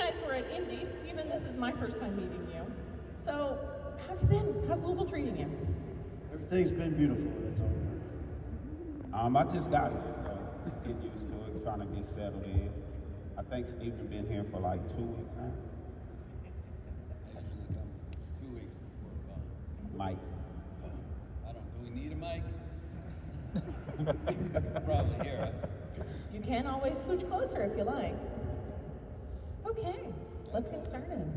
guys were at Indy. Steven, this is my first time meeting you. So, how have you been? How's Louisville treating you? Everything's been beautiful in its own I just got here, so getting used to it, trying to get settled in. I think Steven been here for like 2 weeks now. I usually come 2 weeks before a con. Mike. Do we need a mic? You can probably hear us. You can always scooch closer if you like. Okay, let's get started.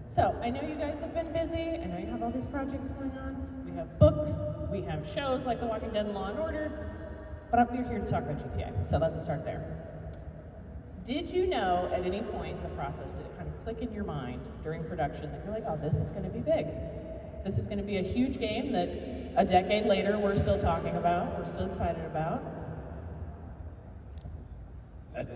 So, I know you guys have been busy. I know you have all these projects going on. We have books, we have shows like The Walking Dead and Law & Order, but we're here to talk about GTA, so let's start there. Did you know at any point in the process, did it kind of click in your mind during production that you're like, oh, this is going to be big? This is going to be a huge game that a decade later we're still talking about, we're still excited about?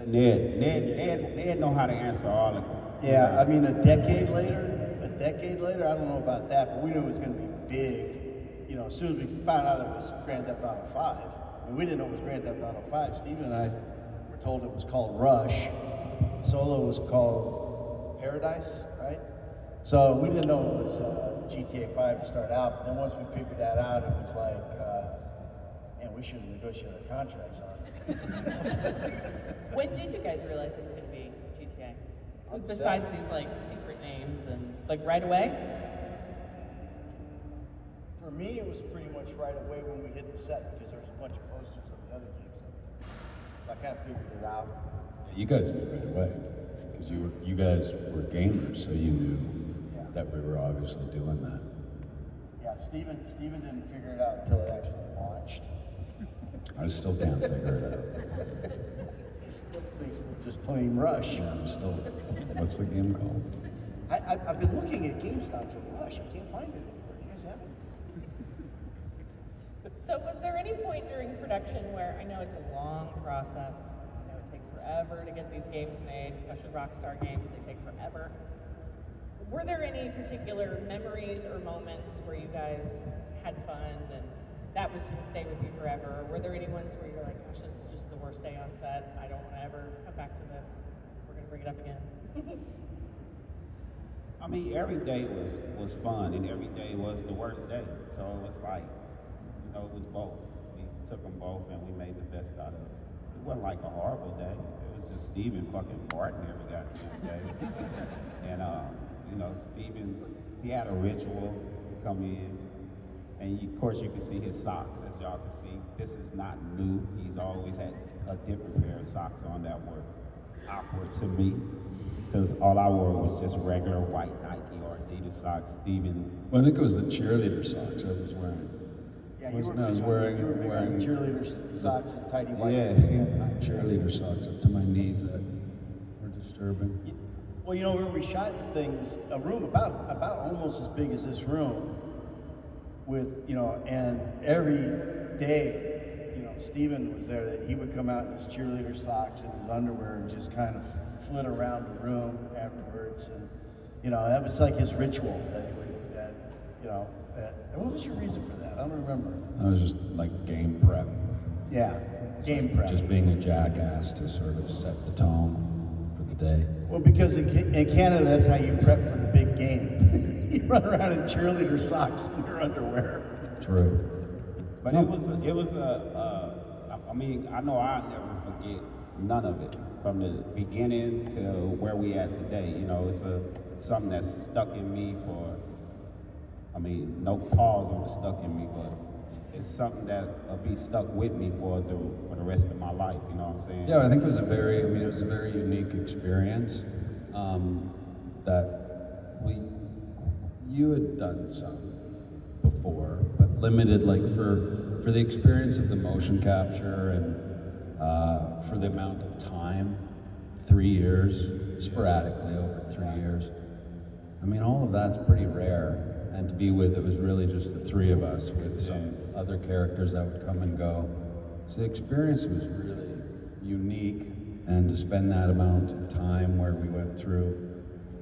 Ned know how to answer all of them. Yeah, I mean, a decade later, I don't know about that, but we knew it was going to be big. You know, as soon as we found out it was Grand Theft Auto 5, I mean, we didn't know it was Grand Theft Auto 5. Steven and I were told it was called Rush. Solo was called Paradise, right? So we didn't know it was GTA 5 to start out, but then once we figured that out, it was like, man, we should have negotiated our contracts on it. When did you guys realize it was going to be GTA? Besides these like secret names and like right away? For me, it was pretty much right away when we hit the set because there was a bunch of posters of the other games up there. So I kind of figured it out. You guys knew right away because you guys were gamers, so you knew that we were obviously doing that. Yeah, Steven didn't figure it out until it actually launched. I still can't figure it out. He still thinks we're just playing Rush. Yeah, I'm still. What's the game called? I've been looking at GameStop for Rush. I can't find it anywhere. Do you guys have it? So was there any point during production where, I know it's a long process, I know it takes forever to get these games made, especially Rockstar games, they take forever. Were there any particular memories or moments where you guys had fun and that was going to stay with you forever? Or were there any ones where you're like, gosh, this is just the worst day on set, I don't want to ever come back to this, we're going to bring it up again? I mean, every day was fun and every day was the worst day. So it was like, you know, it was both. We took them both and we made the best out of it. It wasn't like a horrible day. It was just Steven fucking farting every goddamn day. And, you know, he had a ritual to come in. And of course you can see his socks, as y'all can see. This is not new. He's always had a different pair of socks on that were awkward to me. Because all I wore was just regular white Nike or Adidas socks. Steven. Well, I think it was the cheerleader socks I was wearing. Yeah, I was wearing cheerleader socks and tidy white. Yeah, cheerleader socks up to my knees that were disturbing. Well, you know, where we shot the things, a room about almost as big as this room, with, you know, and every day, you know, Steven was there, that he would come out in his cheerleader socks and his underwear and just kind of flit around the room afterwards, and, you know, that was like his ritual what was your reason for that? I don't remember. I was just like game prep. Yeah, game prep. Just being a jackass to sort of set the tone for the day. Well, because in Canada, that's how you prep for the big game. You run around in cheerleader socks in your underwear. True. But it was I mean, I know I'll never forget none of it from the beginning to where we at today. You know, it's something that's stuck in me for, I mean, no pause on the stuck in me, but it's something that'll be stuck with me for the rest of my life, you know what I'm saying? Yeah, I think it was a very unique experience that you had done some before, but limited, like for the experience of the motion capture and for the amount of time, 3 years, sporadically over 3 years. I mean, all of that's pretty rare. And to be with, it was really just the three of us with some other characters that would come and go. So the experience was really unique, and to spend that amount of time where we went through,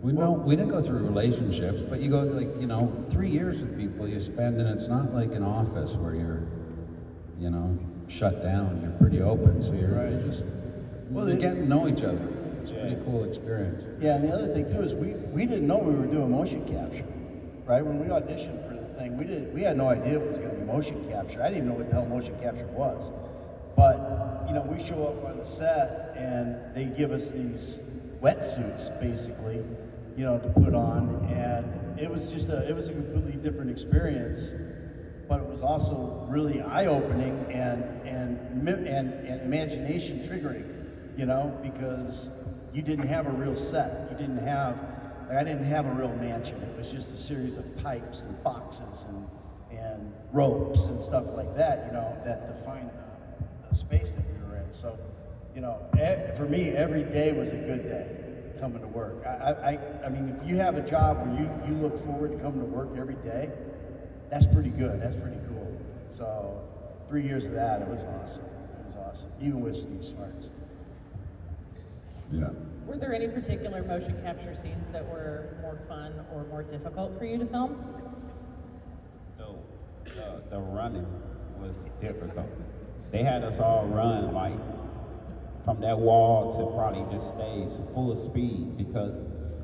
we didn't go through relationships, but you go, like, you know, 3 years with people you spend, and it's not like an office where you're, shut down. You're pretty open, so you're just, you're getting to know each other. It's a pretty cool experience. Yeah, and the other thing too is we didn't know we were doing motion capture, right? When we auditioned for the thing, we had no idea it was going to be motion capture. I didn't even know what the hell motion capture was. But, you know, we show up on the set and they give us these wetsuits, basically, you know, to put on, and it was just it was a completely different experience, but it was also really eye-opening and imagination triggering, you know, because you didn't have a real set. You didn't have, like, I didn't have a real mansion. It was just a series of pipes and boxes and ropes and stuff like that, you know, that defined the space that we were in. So, you know, for me, every day was a good day coming to work. I mean, if you have a job where you look forward to coming to work every day, that's pretty good. That's pretty cool. So 3 years of that, it was awesome. It was awesome, even with Steve Smarts. Yeah. Were there any particular motion capture scenes that were more fun or more difficult for you to film? So, the running was difficult. They had us all run like from that wall to probably this stage full speed, because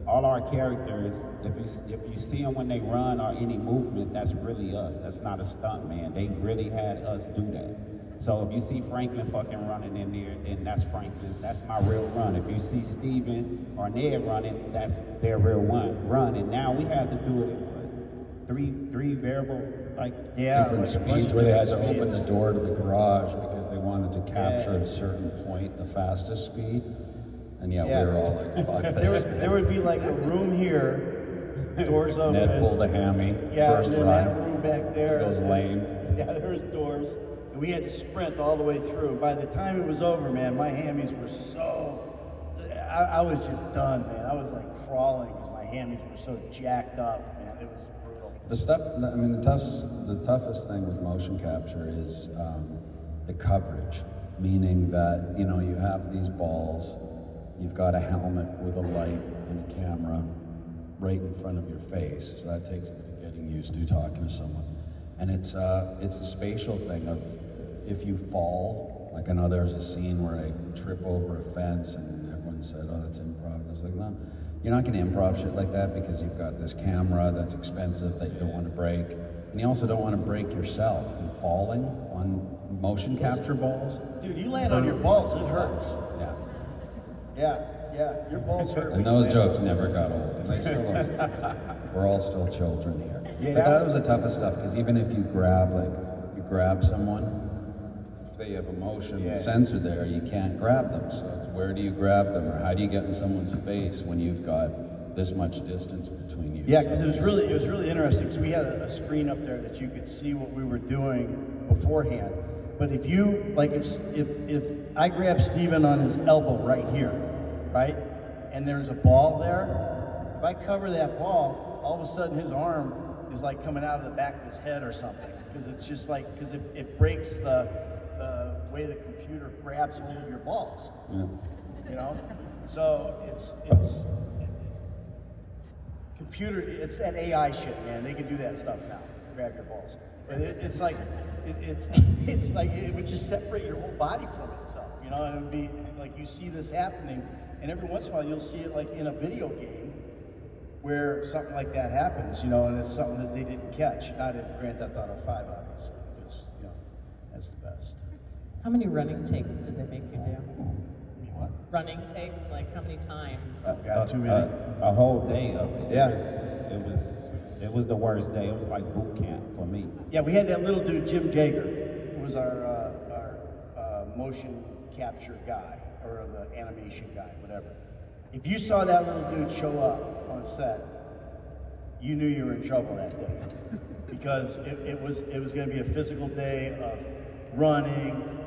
all our characters, if you see them when they run or any movement, that's really us. That's not a stunt man. They really had us do that. So if you see Franklin fucking running in there, then that's Franklin. That's my real run. If you see Steven or Ned running, that's their real run. And now we had to do it in what, three variable, like, Yeah, different like a bunch speeds of where they had to different open the speeds. door to the garage because they wanted to capture at a certain point the fastest speed. And yeah, we were all like, fuck this. There would be like a room here, doors open. Ned pulled a hammy, Yeah, first and then run. that room back there. Goes lame. Yeah, there was doors. And we had to sprint all the way through. By the time it was over, man, my hammies were so, I was just done, man. I was like crawling because my hammies were so jacked up, man. It was brutal. The stuff, I mean, the toughest thing with motion capture is the coverage, meaning that, you know, you have these balls, you've got a helmet with a light and a camera right in front of your face, so that takes a bit of getting used to talking to someone. And it's a spatial thing of, if you fall, like I know there was a scene where I trip over a fence and everyone said, oh, that's improv. I was like, no, you're not gonna improv shit like that because you've got this camera that's expensive that you don't wanna break. And you also don't wanna break yourself. And falling on motion capture balls. Dude, you land on your balls, it hurts. Yeah. Yeah, your balls hurt. And those jokes never got old. And they still don't. We're all still children here. Yeah. But that was the toughest stuff, because even if you grab someone, if they have a motion sensor there, you can't grab them. So it's where do you grab them, or how do you get in someone's face when you've got this much distance between you? Yeah, because it was really interesting, because we had a screen up there that you could see what we were doing beforehand. But if you, like, if I grab Steven on his elbow right here, right, and there's a ball there, if I cover that ball, all of a sudden his arm is like coming out of the back of his head or something, because it's just like, because it breaks the way the computer grabs hold of your balls. Yeah. You know, so it's computer. It's that AI shit, man. They can do that stuff now. Grab your balls, but it's like it would just separate your whole body from itself. You know, and it would be like you see this happening, and every once in a while you'll see it like in a video game where something like that happens. You know, and it's something that they didn't catch. Not in Grand Theft Auto 5, obviously, because you know that's the best. How many running takes did they make you do? What? Running takes, like how many times? I've got too many. A whole day of it. Yeah. It was the worst day. It was like boot camp for me. Yeah, we had that little dude, Jim Jager, who was our motion capture guy, or the animation guy, whatever. If you saw that little dude show up on set, you knew you were in trouble that day, because it was going to be a physical day of running,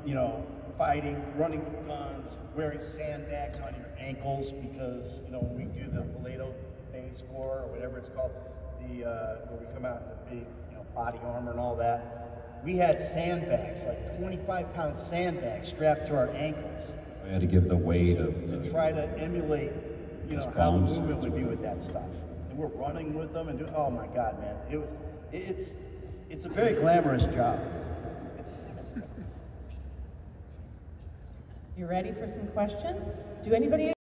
you know, fighting, running with guns, wearing sandbags on your ankles, because you know when we do the Paleto Bay score or whatever it's called, where we come out in the big, you know, body armor and all that, we had sandbags, like 25-pound sandbags strapped to our ankles. We had to give the weight of to try to emulate, you know, how the movement would be with that stuff. And we're running with them and oh my God, man, it's a very glamorous job. You ready for some questions? Do anybody